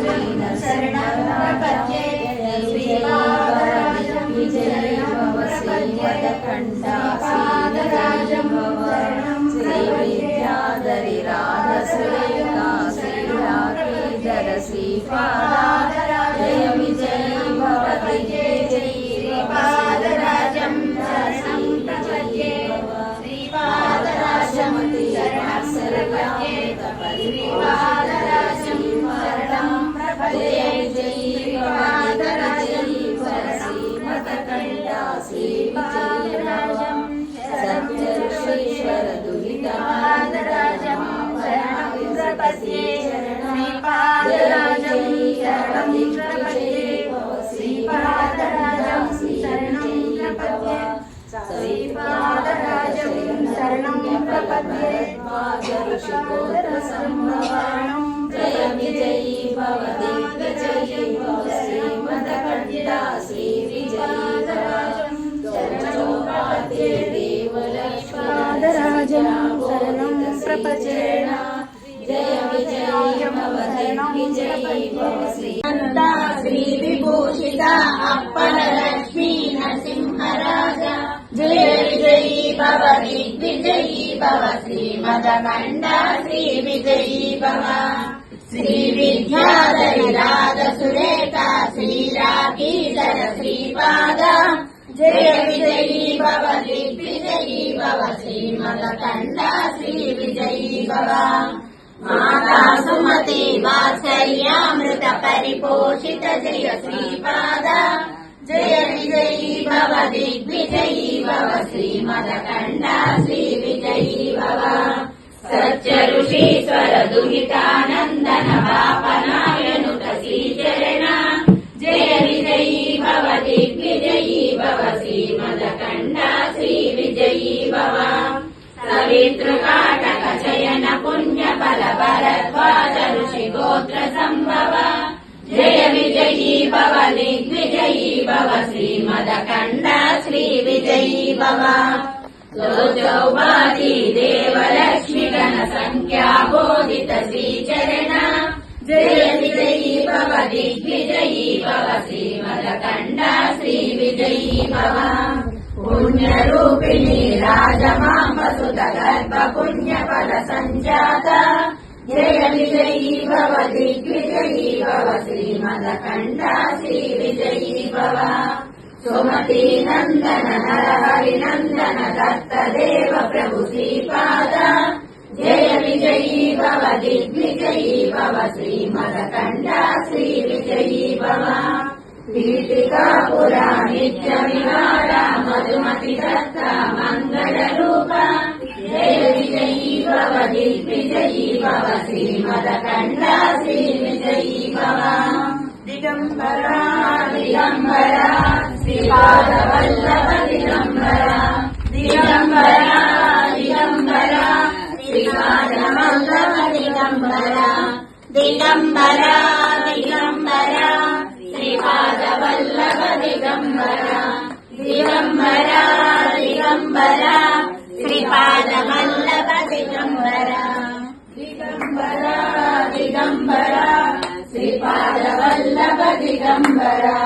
शरणं प्रपद्ये श्रीपादराजं शरणं प्रपद्ये श्रीपादराजं शरणं श्रीविद्याधरिराधसुरेखा श्रीराकीधर श्रीपादराज जय विजयी भवति जय श्रीपादराजं शरणं प्रपद्ये श्रीपादराजं शरणं प्रपद्ये श्रीपादराजं शरणं प्रपद्ये श्रीपादराजं श्रीमतकण्ठा श्रीपादराजं सत्यऋषीश्वर दुहितादराजं शरणं प्रपद्ये श्रीपादराजं शरणं प्रपद्ये श्रीपादराजं शरणं प्रपद्ये श्रीपादराजं शरणं प्रपद्ये ऋषिगोत्रसंभवाणं जय विजयी भव दिग्विजयी भव श्रीमतकण्ठा श्रीविजयी चरणोपाध्ये देवलक्ष्मीराजं शरणं प्रपद्ये जय विजयी भव दिग्विजयी भव श्रीविभूषिता अप्पलक्ष्मी नरसिंहराजा जय विजयी भव दिग्विजयी भव श्रीमदकण्ठा श्रीविजयी भव श्रीविद्याधरिराधसुरेखा श्रीराकीधर श्रीपाद जय विजयी भव दिग्विजयी भव श्रीमदकण्ठा श्रीविजयी भव माता सुमति वात्सल्यामृत परिपोषित जय श्रीपाद जय विजयी भव दिग्विजयी भव श्रीमदकण्ठा श्रीविजयी भव सत्य ऋषीश्वर दुहितानन्दन पापनायनुत श्रीचरण जय विजयी भव दिग्विजयी भव श्रीमदकण्ठा श्रीविजयी भव सवितृकाटक चयन पुण्य फल भरद्वाज ऋषि गोत्र संभव जय विजयी भव दिग्विजयी भव श्रीमदकण्ठा श्रीविजयी भव चौबादी देवलक्ष्मी गण संख्या बोधित श्रीचरण जय विजयी भव दिग्विजयी भव श्रीमदकण्ठा श्रीविजयी भव पुण्यरूपिणी राजमाम्बसुत गर्भ पुण्यफल सञ्जाता जय विजयी भव दिग्विजयी भव श्रीमदकण्ठा श्रीविजयी भव सुमती नन्दन नरहरिनन्दन दत्तदेव प्रभु श्रीपाद जय विजयी भव दिग्विजयी भव श्रीमदकण्ठा श्रीविजयी भव पीठिकापुरा नित्यविहारा मधुमति दत्ता मङ्गलरूपा जय विजयी भव दिग्विजयी भव श्रीमदकण्ठा श्रीविजयी भव दिगम्बरा दिगम्बरा श्रीपादवल्लभ दिगम्बरा दिगम्बरा दिगम्बरा श्रीपादवल्लभ दिगम्बरा दिगम्बरा दिगम्बरा श्रीपादवल्लभ दिगम्बरा दिगम्बरा दिगम्बरा श्रीपादवल्लभ दिगम्बरा दिगम्बरा दिगम्बरा श्रीपादवल्लभ दिगम्बरा